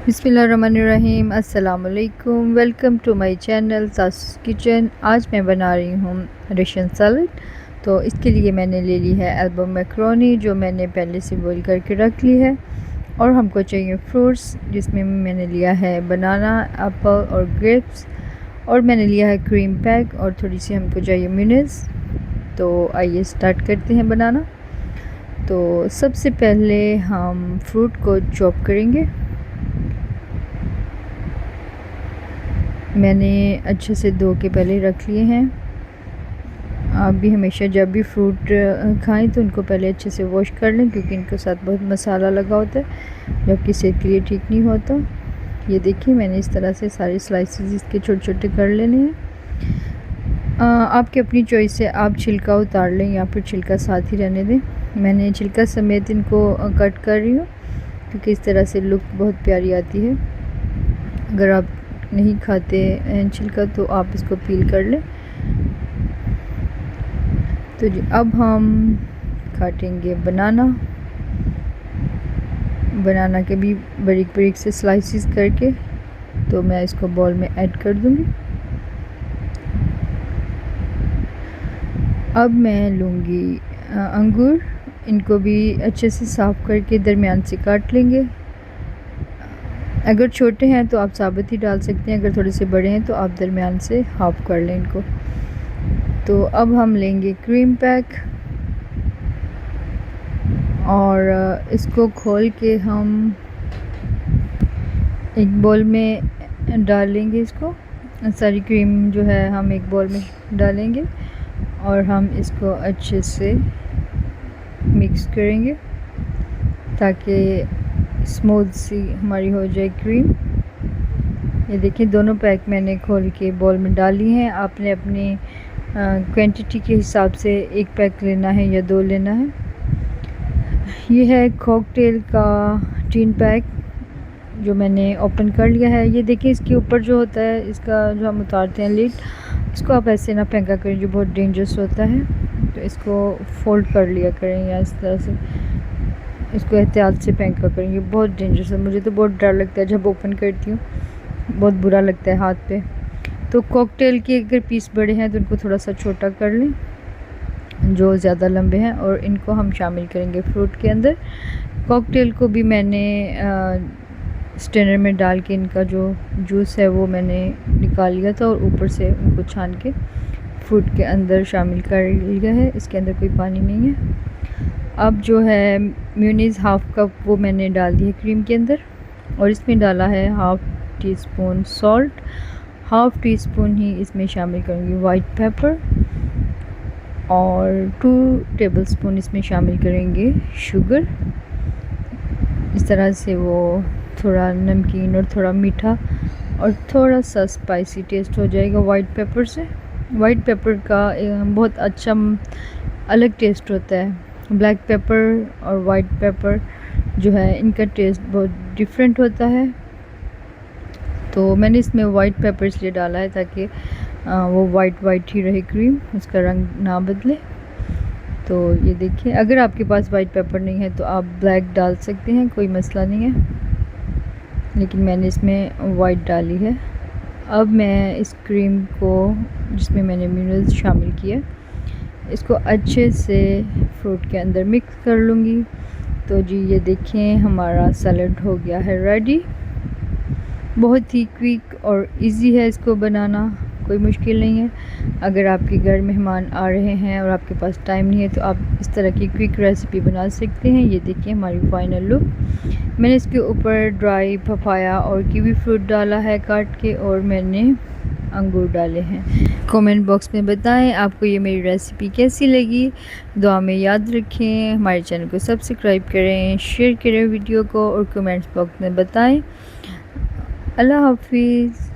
बिस्मिल्लाहिर्रहमानिर्रहीम। अस्सलाम वालेकुम। वेलकम टू माय चैनल सासूस किचन। आज मैं बना रही हूँ रशियन सैलड। तो इसके लिए मैंने ले ली है एल्बो मैक्रोनी, जो मैंने पहले से बॉईल करके रख ली है। और हमको चाहिए फ्रूट्स, जिसमें मैंने लिया है बनाना, एप्पल और ग्रेप्स। और मैंने लिया है क्रीम पैक और थोड़ी सी हमको चाहिए मेयोनेज़। तो आइए स्टार्ट करते हैं बनाना। तो सबसे पहले हम फ्रूट को चॉप करेंगे। मैंने अच्छे से धो के पहले रख लिए हैं। आप भी हमेशा जब भी फ्रूट खाएं तो उनको पहले अच्छे से वॉश कर लें, क्योंकि इनके साथ बहुत मसाला लगा होता है जो कि सेहत के लिए ठीक नहीं होता। ये देखिए, मैंने इस तरह से सारे स्लाइसेस इसके छोटे छोटे कर लेने हैं। आपकी अपनी चॉइस से आप छिलका उतार लें या फिर छिलका साथ ही रहने दें। मैंने छिलका समेत इनको कट कर रही हूँ, क्योंकि इस तरह से लुक बहुत प्यारी आती है। अगर आप नहीं खाते छिलका तो आप इसको पील कर लें। तो जी, अब हम काटेंगे बनाना के भी बारीक बारीक से स्लाइसिस करके। तो मैं इसको बॉल में ऐड कर दूंगी। अब मैं लूँगी अंगूर। इनको भी अच्छे से साफ़ करके दरमियान से काट लेंगे। अगर छोटे हैं तो आप साबुत ही डाल सकते हैं, अगर थोड़े से बड़े हैं तो आप दरमियान से हाफ़ कर लें इनको। तो अब हम लेंगे क्रीम पैक और इसको खोल के हम एक बॉल में डालेंगे। इसको सारी क्रीम जो है हम एक बॉल में डालेंगे और हम इसको अच्छे से मिक्स करेंगे ताकि स्मूथ सी हमारी हो जाए क्रीम। ये देखिए, दोनों पैक मैंने खोल के बॉल में डाली हैं। आपने अपनी क्वांटिटी के हिसाब से एक पैक लेना है या दो लेना है। ये है कॉकटेल का टीन पैक जो मैंने ओपन कर लिया है। ये देखिए, इसके ऊपर जो होता है, इसका जो हम उतारते हैं लिड, इसको आप ऐसे ना फेंका करें, जो बहुत डेंजरस होता है। तो इसको फोल्ड कर लिया करें या इस तरह से इसको एहतियात से फेंका करें। ये बहुत डेंजरस है, मुझे तो बहुत डर लगता है जब ओपन करती हूँ, बहुत बुरा लगता है हाथ पे। तो कॉकटेल के अगर पीस बड़े हैं तो इनको थोड़ा सा छोटा कर लें, जो ज़्यादा लंबे हैं, और इनको हम शामिल करेंगे फ्रूट के अंदर। कॉकटेल को भी मैंने स्ट्रेनर में डाल के इनका जो जूस है वो मैंने निकाल लिया था और ऊपर से उनको छान के फ्रूट के अंदर शामिल कर लिया है। इसके अंदर कोई पानी नहीं है। अब जो है मेयोनीज़ हाफ़ कप वो मैंने डाल दी है क्रीम के अंदर, और इसमें डाला है half teaspoon salt. Half teaspoon ही इसमें शामिल करूँगी वाइट पेपर, और 2 टेबलस्पून इसमें शामिल करेंगे शुगर। इस तरह से वो थोड़ा नमकीन और थोड़ा मीठा और थोड़ा सा स्पाइसी टेस्ट हो जाएगा वाइट पेपर से। वाइट पेपर का बहुत अच्छा अलग टेस्ट होता है। ब्लैक पेपर और वाइट पेपर जो है, इनका टेस्ट बहुत डिफरेंट होता है। तो मैंने इसमें वाइट पेपर इसलिए डाला है ताकि वो वाइट ही रहे क्रीम, उसका रंग ना बदले। तो ये देखिए, अगर आपके पास वाइट पेपर नहीं है तो आप ब्लैक डाल सकते हैं, कोई मसला नहीं है, लेकिन मैंने इसमें वाइट डाली है। अब मैं इस क्रीम को, जिसमें मैंने मिनरल्स शामिल किए, इसको अच्छे से फ्रूट के अंदर मिक्स कर लूँगी। तो जी, ये देखें, हमारा सैलड हो गया है रेडी। बहुत ही क्विक और इजी है इसको बनाना, कोई मुश्किल नहीं है। अगर आपके घर मेहमान आ रहे हैं और आपके पास टाइम नहीं है तो आप इस तरह की क्विक रेसिपी बना सकते हैं। ये देखिए हमारी फाइनल लुक। मैंने इसके ऊपर ड्राई पपाया और कीवी फ्रूट डाला है काट के, और मैंने अंगूर डाले हैं। कमेंट बॉक्स में बताएं आपको ये मेरी रेसिपी कैसी लगी। दुआ में याद रखें, हमारे चैनल को सब्सक्राइब करें, शेयर करें वीडियो को, और कमेंट्स बॉक्स में बताएं। अल्लाह हाफिज़।